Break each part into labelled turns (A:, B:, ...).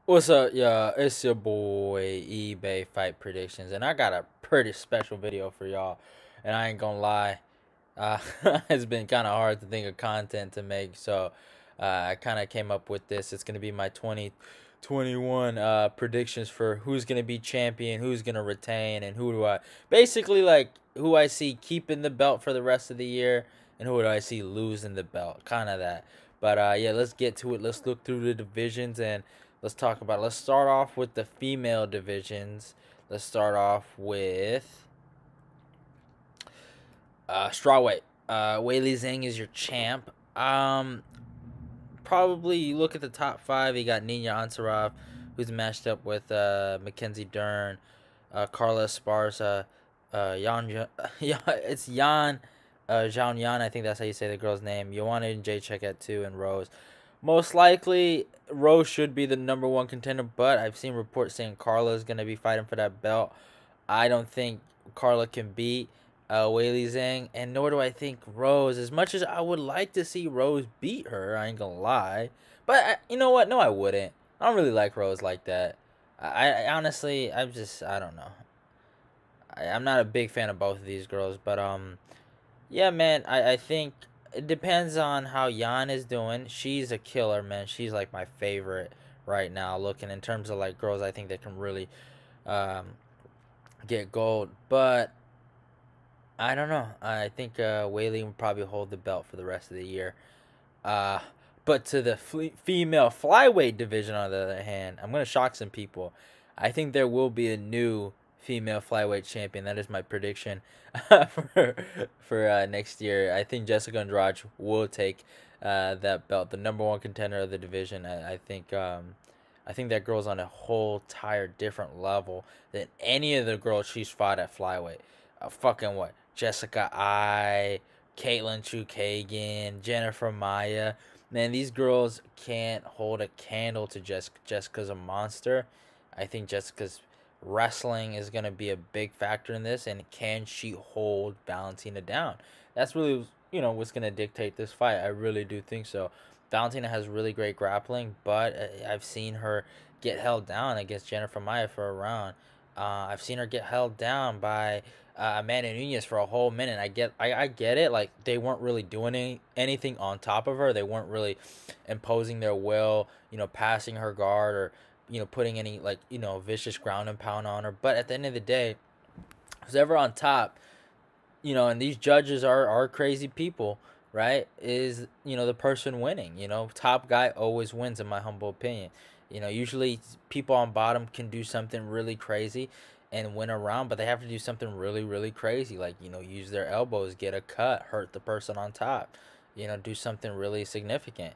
A: What's up, y'all? It's your boy eBay Fight Predictions, and I got a pretty special video for y'all. And I ain't gonna lie, uh, it's been kind of hard to think of content to make, so I kind of came up with this. It's gonna be my 2021 predictions for who's gonna be champion, who's gonna retain, and who do I basically like who I see keeping the belt for the rest of the year, and who do I see losing the belt, kind of that. But yeah, let's get to it. Let's look through the divisions and let's talk about it. Let's start off with the female divisions. Let's start off with strawweight. Weili Zhang is your champ. Probably you look at the top five. You got Nina Ansaroff, who's matched up with Mackenzie Dern, Carla Esparza, yeah, it's Yan, Zhao Yan. I think that's how you say the girl's name. Joanna and Jacek at 2, and Rose. Most likely, Rose should be the #1 contender, but I've seen reports saying Carla is going to be fighting for that belt. I don't think Carla can beat Weili Zhang, and nor do I think Rose. As much as I would like to see Rose beat her, I ain't gonna lie. But you know what? No, I wouldn't. I don't really like Rose like that. I honestly, I don't know. I'm not a big fan of both of these girls, but yeah, man. I think it depends on how Yan is doing. She's a killer, man. She's like my favorite right now. Looking in terms of like girls, I think that can really um get gold, but I don't know. I think Weili will probably hold the belt for the rest of the year. Uh, but to the female flyweight division, on the other hand, I'm going to shock some people. I think there will be a new female flyweight champion. That is my prediction for next year. I think Jessica Andrade will take that belt, the #1 contender of the division. I think that girl's on a whole entire different level than any of the girls she's fought at flyweight. Fucking what? Jessica I, Caitlin Chukagan, Jennifer Maya. Man, these girls can't hold a candle to Jessica. Jessica's a monster. I think Jessica's wrestling is going to be a big factor in this, and can she hold Valentina down? That's really, what's going to dictate this fight. I really do think so. Valentina has really great grappling, but I've seen her get held down against Jennifer Maya for a round. I've seen her get held down by Amanda Nunez for a whole minute. I get it. Like, they weren't really doing anything on top of her. They weren't really imposing their will, passing her guard, or putting any, like, vicious ground and pound on her. But at the end of the day, who's ever on top, and these judges are crazy people, right? Is, the person winning. Top guy always wins, in my humble opinion. Usually people on bottom can do something really crazy and win a round, but they have to do something really, really crazy, like, use their elbows, get a cut, hurt the person on top, do something really significant.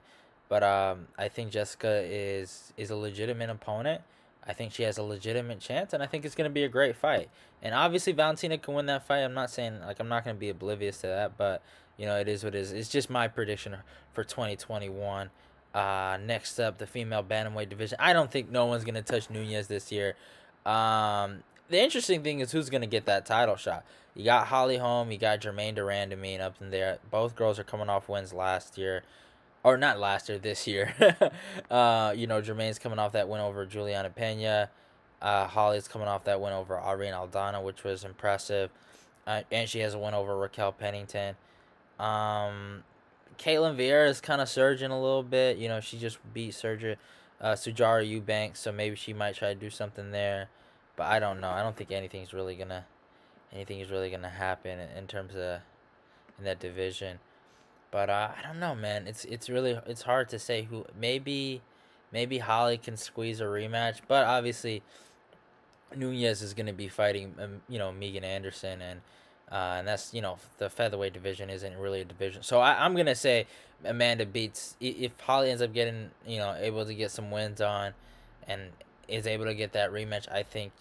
A: But I think Jessica is a legitimate opponent. I think she has a legitimate chance, and I think it's going to be a great fight. And obviously Valentina can win that fight. I'm not saying, like, I'm not going to be oblivious to that, but it is what it is. It's just my prediction for 2021. Next up, the female bantamweight division. I don't think no one's gonna touch Nunez this year. The interesting thing is who's gonna get that title shot. You got Holly Holm, you got Jermaine Durandamine up in there. Both girls are coming off wins last year, or not last year, this year. Jermaine's coming off that win over Juliana Pena. Holly's coming off that win over Irene Aldana, which was impressive. And she has a win over Raquel Pennington. Caitlin Vieira is kind of surging a little bit. She just beat Sujara Eubanks, so maybe she might try to do something there. But I don't know. I don't think anything is really gonna happen in terms of in that division. But I don't know, man. It's hard to say who. Maybe Holly can squeeze a rematch, but obviously Nunez is gonna be fighting Megan Anderson, and that's, the featherweight division isn't really a division. So I'm going to say Amanda beats, if Holly ends up getting, able to get some wins on and is able to get that rematch, I think,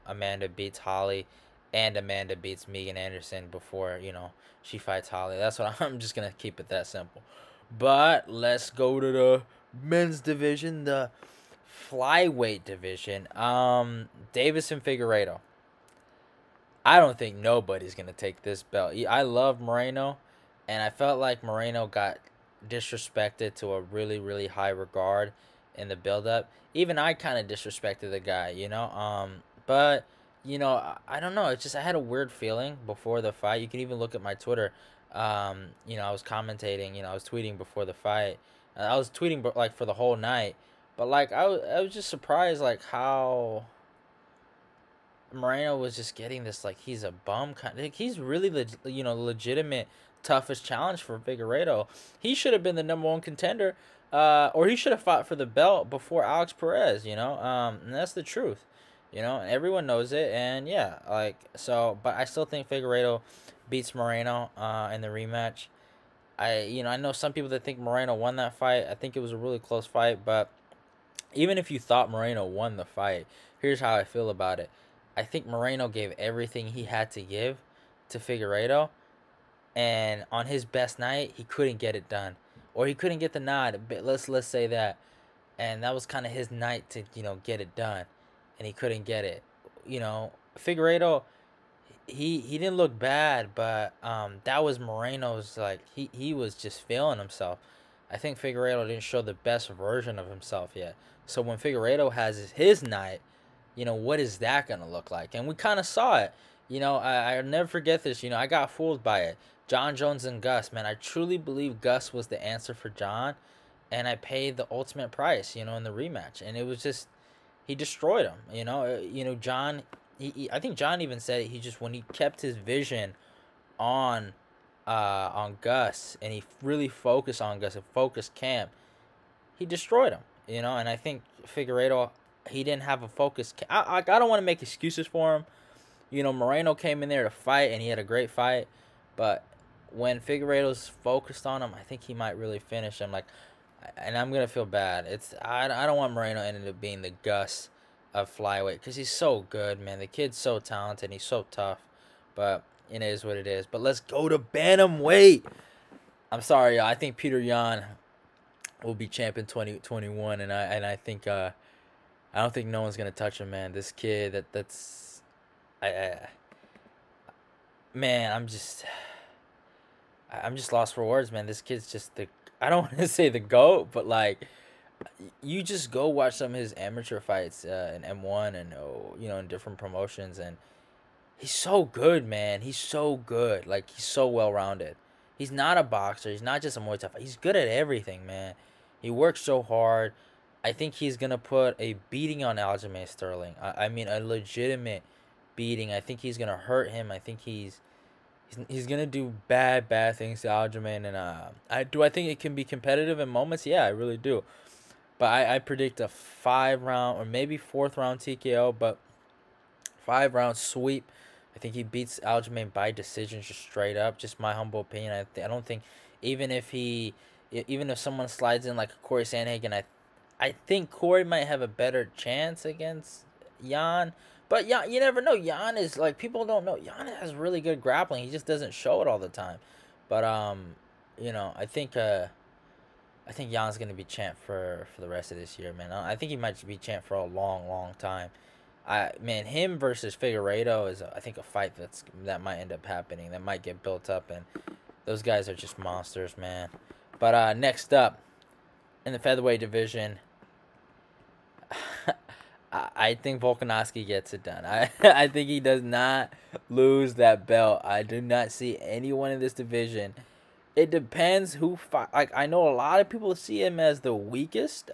A: Amanda beats Holly, and Amanda beats Megan Anderson before, she fights Holly. That's what I'm just going to keep it that simple. But let's go to the men's division, the flyweight division. Davis and Figueiredo. I don't think nobody's going to take this belt. I love Moreno, and I felt like Moreno got disrespected to a really, really high regard in the build up. Even I kind of disrespected the guy, you know. But I don't know. It's just I had a weird feeling before the fight. You can even look at my Twitter. I was commentating. I was tweeting before the fight. I was tweeting, but like for the whole night. But like I was just surprised like how Moreno was just getting this like he's a bum kind. Like, he's really legitimate toughest challenge for Figueiredo. He should have been the number one contender, or he should have fought for the belt before Alex Perez. And that's the truth. And everyone knows it. And yeah, like so, but I still think Figueiredo beats Moreno in the rematch. I know some people that think Moreno won that fight. I think it was a really close fight, but even if you thought Moreno won the fight, here's how I feel about it. I think Moreno gave everything he had to give to Figueiredo, and on his best night, he couldn't get it done, or he couldn't get the nod. But let's say that, and that was kind of his night to get it done, and he couldn't get it. Figueiredo, he didn't look bad, but that was Moreno's like he was just feeling himself. I think Figueiredo didn't show the best version of himself yet. So when Figueiredo has his night, what is that gonna look like? And we kind of saw it. I'll never forget this. I got fooled by it. John Jones and Gus, man, I truly believe Gus was the answer for John, and I paid the ultimate price, in the rematch, and it was just he destroyed him. John. I think John even said it. He just when he kept his vision on Gus and he really focused on Gus and focused camp, he destroyed him. And I think Figueiredo he didn't have a focus. I don't want to make excuses for him. Moreno came in there to fight and he had a great fight, but when Figueiredo's focused on him, I think he might really finish him. Like, and I'm gonna feel bad. I don't want Moreno ended up being the Gus of flyweight because he's so good, man. The kid's so talented. He's so tough, but it is what it is. But let's go to bantamweight. I'm sorry, I think Peter Yan will be champion 2021, and I think I don't think no one's gonna touch him, man. This kid that's man, I'm just lost for words, man. This kid's just I don't want to say the GOAT, but like you just go watch some of his amateur fights in M1 and in different promotions, and he's so good, man. He's so good. Like he's so well rounded. He's not a boxer. He's not just a Muay Thai fighter. He's good at everything, man. He works so hard. I think he's gonna put a beating on Aljamain Sterling. I mean a legitimate beating. I think he's gonna hurt him. I think he's gonna do bad things to Aljamain, and I think it can be competitive in moments. Yeah, I really do. But I predict a 5-round or maybe 4th-round TKO, but 5-round sweep. I think he beats Aljamain by decision, just straight up. Just my humble opinion. I don't think even if someone slides in like a Corey Sandhagen, I think Corey might have a better chance against Jan. But Jan, you never know. Jan is like people don't know. Jan has really good grappling. He just doesn't show it all the time. But I think Jan's gonna be champ for the rest of this year, man. I think he might be champ for a long time. Him versus Figueiredo is I think a fight that might end up happening. That might get built up, and those guys are just monsters, man. But next up in the featherweight division, I think Volkanovski gets it done. I think he does not lose that belt. I do not see anyone in this division. It depends who fight. Like I know a lot of people see him as the weakest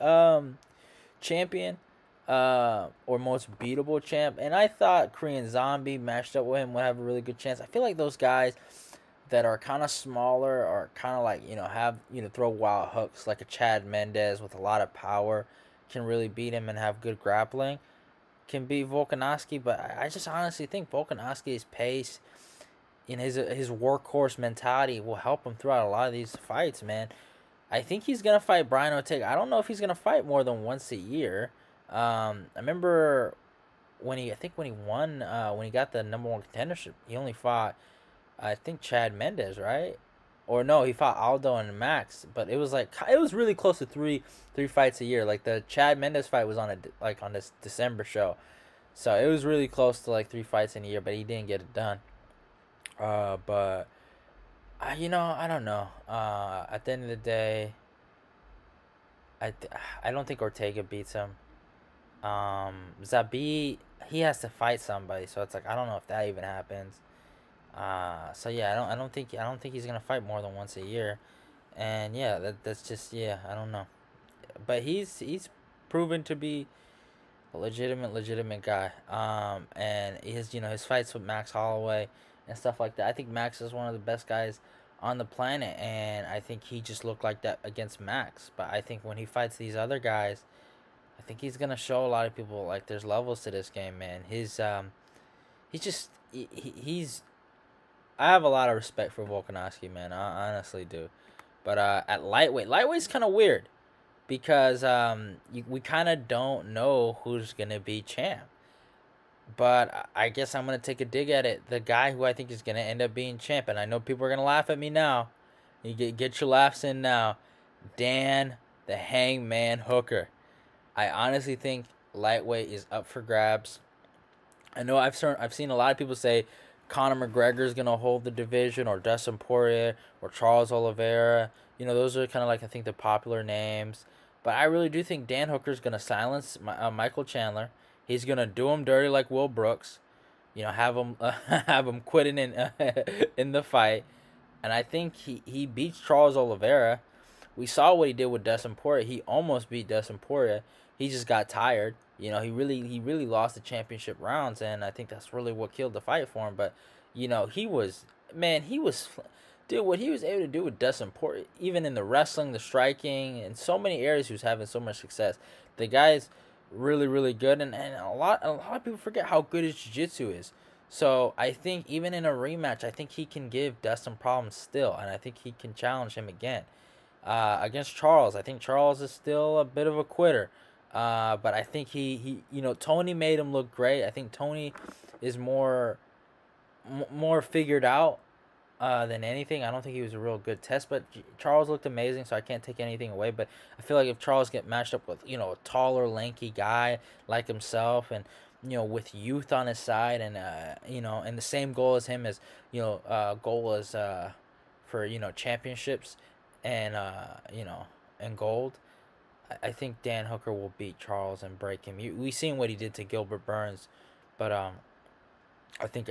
A: champion, or most beatable champ, and I thought Korean Zombie matched up with him would have a really good chance. I feel like those guys that are kind of smaller or kind of like have throw wild hooks like a Chad Mendez with a lot of power can really beat him and have good grappling. Can beat Volkanovski, but I just honestly think Volkanovski's pace. His workhorse mentality will help him throughout a lot of these fights, man. I think he's gonna fight Brian Ortega. I don't know if he's gonna fight more than once a year. I remember when he won, when he got the #1 contendership, he only fought, I think Chad Mendez, right? Or no, he fought Aldo and Max, but it was really close to three fights a year. Like the Chad Mendez fight was on this December show, so it was really close to like 3 fights in a year, but he didn't get it done. But I don't know. At the end of the day, I don't think Ortega beats him. Zabit, he has to fight somebody, so it's like I don't know if that even happens. So yeah, I don't think he's gonna fight more than once a year, and yeah, that's just yeah, I don't know, but he's proven to be a legitimate guy. And his his fights with Max Holloway and stuff like that. I think Max is one of the best guys on the planet, and I think he just looked like that against Max. But I think when he fights these other guys, I think he's gonna show a lot of people like there's levels to this game, man. He's just he's I have a lot of respect for Volkanovski, man. I honestly do. But at lightweight's kind of weird because we kind of don't know who's gonna be champ. But I guess I'm gonna take a dig at it. The guy who I think is gonna end up being champ, and I know people are gonna laugh at me now. You get your laughs in now. Dan the Hangman Hooker. I honestly think lightweight is up for grabs. I know I've seen a lot of people say Conor McGregor is gonna hold the division, or Dustin Poirier, or Charles Oliveira. Those are kind of like I think the popular names. But I really do think Dan Hooker's gonna silence Michael Chandler. He's gonna do him dirty like Will Brooks. Have him have him quitting in the fight. And I think he beats Charles Oliveira. We saw what he did with Dustin Poirier. He almost beat Dustin Poirier. He just got tired. He really lost the championship rounds, and I think that's really what killed the fight for him. But he was dude. What he was able to do with Dustin Poirier, even in the wrestling, the striking, in so many areas, he was having so much success. The guy's really good, and a lot of people forget how good his jiu-jitsu is. So I think even in a rematch, I think he can give Dustin problems still, and I think he can challenge him again. Against Charles, I think Charles is still a bit of a quitter. But I think Tony made him look great. I think Tony is more figured out than anything. I don't think he was a real good test, but Charles looked amazing, so I can't take anything away. But I feel like if Charles get matched up with a taller, lanky guy like himself, and with youth on his side, and and the same goal as him as goal as for championships, and and gold. I think Dan Hooker will beat Charles and break him. We seen what he did to Gilbert Burns, but I think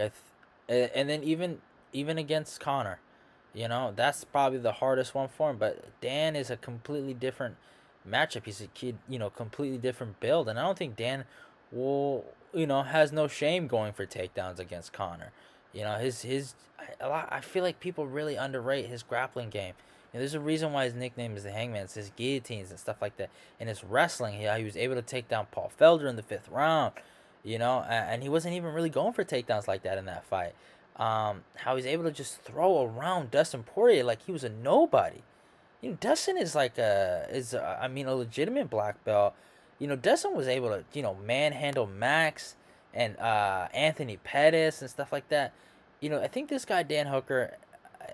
A: and then even against Connor, that's probably the hardest one for him. But Dan is a completely different matchup. He's a kid, completely different build, and I don't think Dan will, has no shame going for takedowns against Connor. I feel like people really underrate his grappling game. There's a reason why his nickname is the Hangman. It's his guillotines and stuff like that. And his wrestling, he was able to take down Paul Felder in the 5th round, and he wasn't even really going for takedowns like that in that fight. How he's able to just throw around Dustin Poirier like he was a nobody. Dustin is a legitimate black belt. Dustin was able to, manhandle Max and Anthony Pettis and stuff like that. I think this guy Dan Hooker,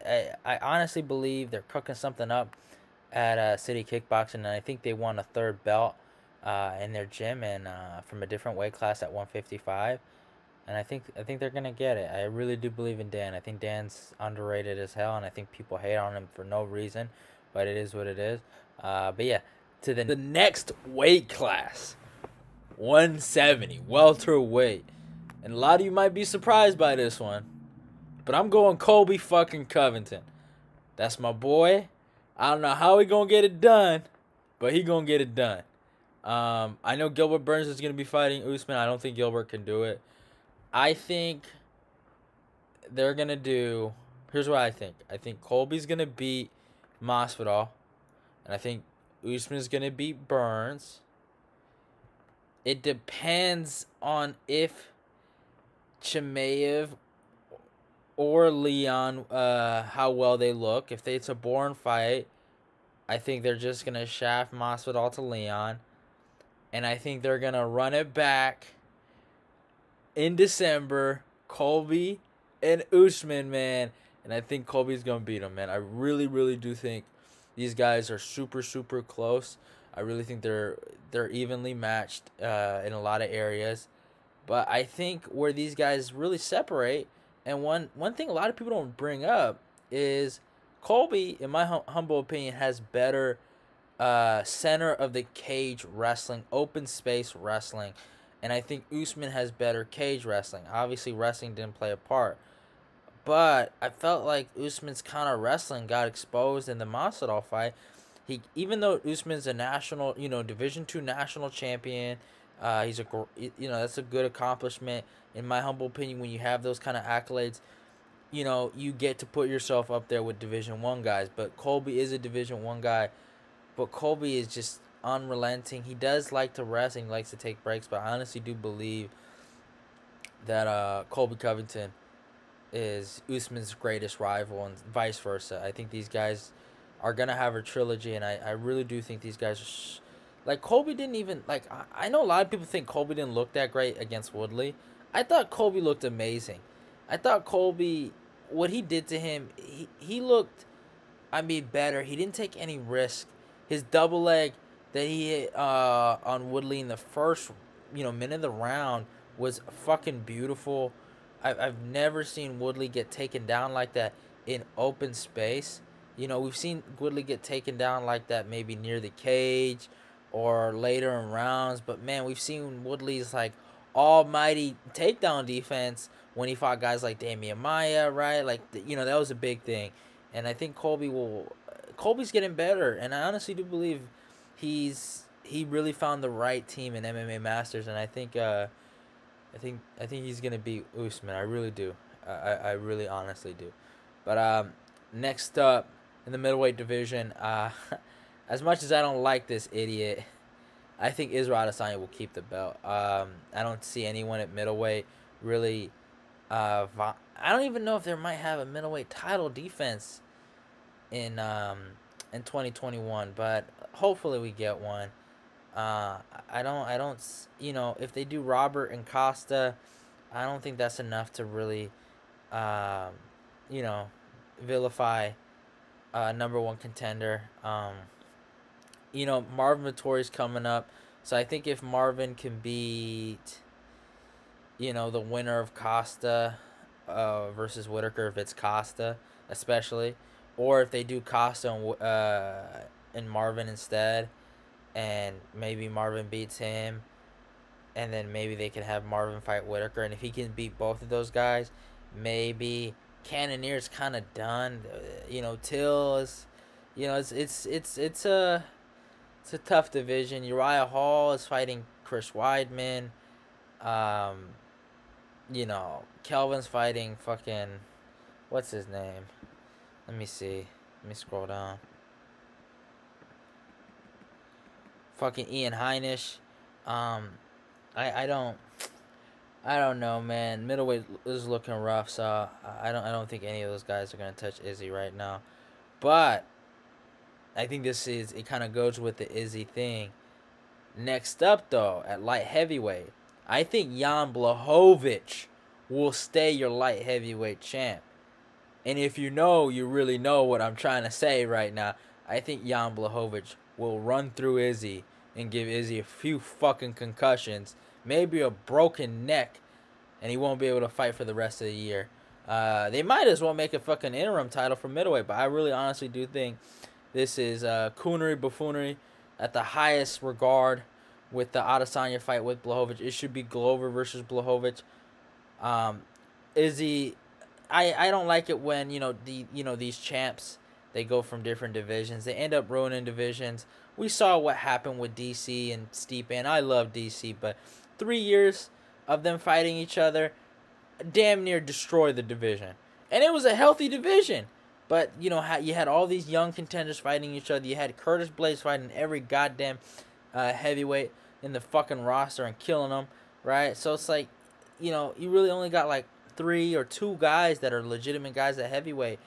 A: I honestly believe they're cooking something up at City Kickboxing, and I think they won a 3rd belt in their gym, and from a different weight class at 155. And I think they're gonna get it. I really do believe in Dan. I think Dan's underrated as hell, and I think people hate on him for no reason, but it is what it is. But yeah, to the next weight class, 170 welterweight, and a lot of you might be surprised by this one, but I'm going Colby fucking Covington. That's my boy. I don't know how he gonna get it done, but he gonna get it done. I know Gilbert Burns is gonna be fighting Usman. I don't think Gilbert can do it. I think they're gonna do. Here's what I think. I think Colby's gonna beat Masvidal, and I think Usman is gonna beat Burns. It depends on if Chimaev or Leon, how well they look. If it's a boring fight, I think they're just gonna shaft Masvidal to Leon, and I think they're gonna run it back in December, Colby and Usman, man. And I think Colby's going to beat him, man. I really do think these guys are super close. I really think they're evenly matched in a lot of areas. But I think where these guys really separate, and one thing a lot of people don't bring up, is Colby, in my humble opinion, has better center of the cage wrestling, open space wrestling, and I think Usman has better cage wrestling. Obviously, wrestling didn't play a part, but I felt like Usman's kind of wrestling got exposed in the Masvidal fight. He, even though Usman's a national, Division II national champion, that's a good accomplishment in my humble opinion. When you have those kind of accolades, you get to put yourself up there with Division I guys. But Colby is a Division I guy. But Colby is just unrelenting. He does like to wrestle. He likes to take breaks. But I honestly do believe that Colby Covington is Usman's greatest rival and vice versa. I think these guys are going to have a trilogy. And I really do think these guys are... Like, Colby didn't even... Like, I know a lot of people think Colby didn't look that great against Woodley. I thought Colby looked amazing. I thought Colby... What he did to him... He looked... better. He didn't take any risk. His double leg that he hit on Woodley in the first, minute of the round was fucking beautiful. I've never seen Woodley get taken down like that in open space. We've seen Woodley get taken down like that maybe near the cage or later in rounds. But, man, we've seen Woodley's, almighty takedown defense when he fought guys like Damian Maia, right? That was a big thing. And I think Colby's getting better, and I honestly do believe he really found the right team in MMA Masters, and I think he's gonna beat Usman. I really do. I really honestly do. But next up in the middleweight division, as much as I don't like this idiot, I think Israel Adesanya will keep the belt. I don't see anyone at middleweight really. I don't even know if there might have a middleweight title defense in 2021, but hopefully we get one. I don't if they do Robert and Costa, I don't think that's enough to really vilify number one contender. Marvin Vettori's coming up, so I think if Marvin can beat the winner of Costa versus Whitaker, if it's Costa especially, or if they do Costa and Marvin instead, and maybe Marvin beats him, and then maybe they can have Marvin fight Whitaker, and if he can beat both of those guys, maybe Cannonier's kind of done. Till is, it's a tough division. Uriah Hall is fighting Chris Weidman. Kelvin's fighting fucking, what's his name? Let me see. Let me scroll down. Fucking Ian Heinisch. I don't know, man. Middleweight is looking rough, so I don't think any of those guys are gonna touch Izzy right now. But I think it kind of goes with the Izzy thing. Next up, though, at light heavyweight, I think Jan Blachowicz will stay your light heavyweight champ. And if you really know what I'm trying to say right now. I think Jan Blachowicz will run through Izzy and give Izzy a few fucking concussions, maybe a broken neck, and he won't be able to fight for the rest of the year. They might as well make a fucking interim title for middleweight, but I really honestly do think this is coonery, buffoonery at the highest regard with the Adesanya fight with Blachowicz. It should be Glover versus Blachowicz. Izzy, I don't like it when these champs, they go from different divisions. They end up ruining divisions. We saw what happened with DC and Stipe, and I love DC, but 3 years of them fighting each other damn near destroyed the division. And it was a healthy division. But, you had all these young contenders fighting each other. You had Curtis Blaydes fighting every goddamn heavyweight in the fucking roster and killing them, right? So it's like, you really only got like 3 or 2 guys that are legitimate guys at heavyweight.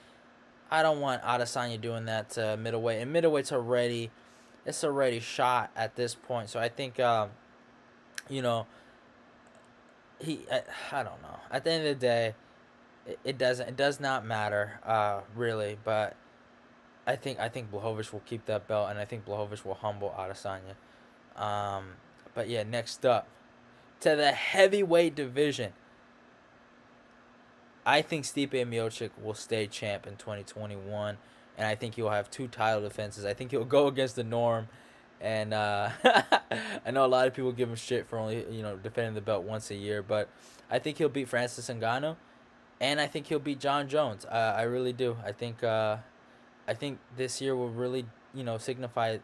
A: I don't want Adesanya doing that to middleweight. And middleweight's already shot at this point. So I think, I don't know. At the end of the day, it does not matter, really. But I think Blachowicz will keep that belt, and I think Blachowicz will humble Adesanya. But yeah, next up to the heavyweight division. I think Stipe Miocic will stay champ in 2021, and I think he'll have 2 title defenses. I think he'll go against the norm, and I know a lot of people give him shit for only defending the belt once a year, but I think he'll beat Francis Ngannou, and I think he'll beat John Jones. I really do. I think this year will really signify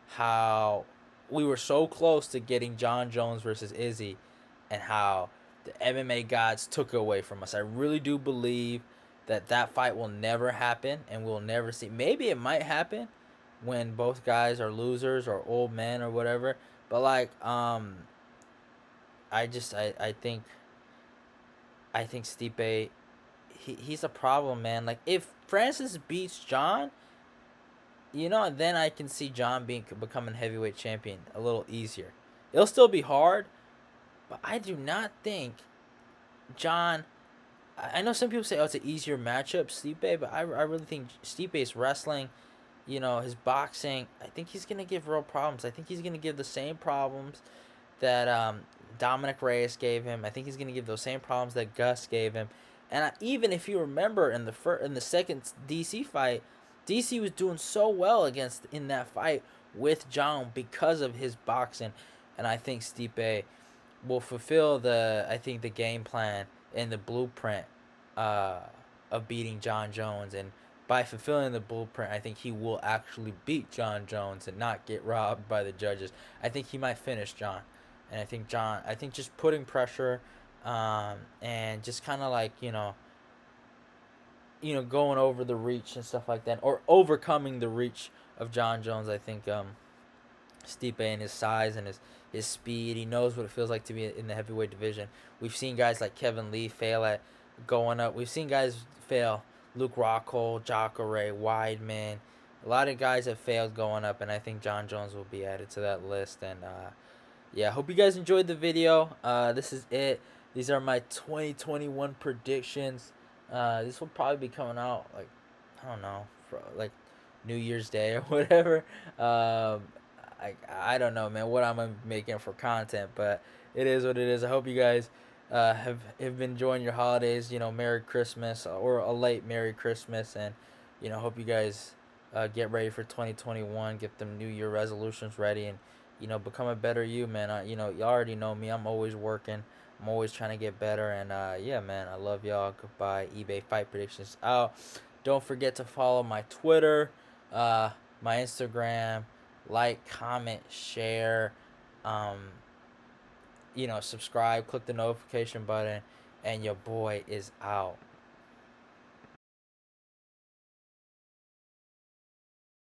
A: how we were so close to getting John Jones versus Izzy, and how the MMA gods took it away from us. I really do believe that fight will never happen, and we'll never see. Maybe it might happen when both guys are losers or old men or whatever. But like, I think Stipe, he's a problem, man. Like if Francis beats John, then I can see John becoming heavyweight champion a little easier. It'll still be hard, but I do not think John. I know some people say, "Oh, it's an easier matchup, Stipe," but I really think Stipe's wrestling, his boxing. I think he's gonna give real problems. I think he's gonna give the same problems that Dominic Reyes gave him. I think he's gonna give those same problems that Gus gave him. And even if you remember in the second DC fight, DC was doing so well in that fight with John because of his boxing, and I think Stipe will fulfill the game plan and the blueprint uh, of beating John Jones. And by fulfilling the blueprint, I think he will actually beat John Jones and not get robbed by the judges. I think he might finish John, and I think just putting pressure, and just kind of like going over the reach and stuff like that, or overcoming the reach of John Jones. I think Stipe, and his size and his speed, he knows what it feels like to be in the heavyweight division. We've seen guys like Kevin Lee fail at going up. We've seen guys fail. Luke Rockhold, Jacare, Weidman. A lot of guys have failed going up, and I think John Jones will be added to that list. And yeah, hope you guys enjoyed the video. This is it. These are my 2021 predictions. This will probably be coming out like, I don't know, for like New Year's Day or whatever. I don't know, man, what I'm making for content, but it is what it is. I hope you guys have been enjoying your holidays. Merry Christmas, or a late Merry Christmas, and hope you guys get ready for 2021. Get them New Year resolutions ready, and become a better you, man. You already know me. I'm always working. I'm always trying to get better, and yeah, man, I love y'all. Goodbye. eBay Fight Predictions out. Don't forget to follow my Twitter, my Instagram. Like, comment, share, subscribe, click the notification button, and your boy is out.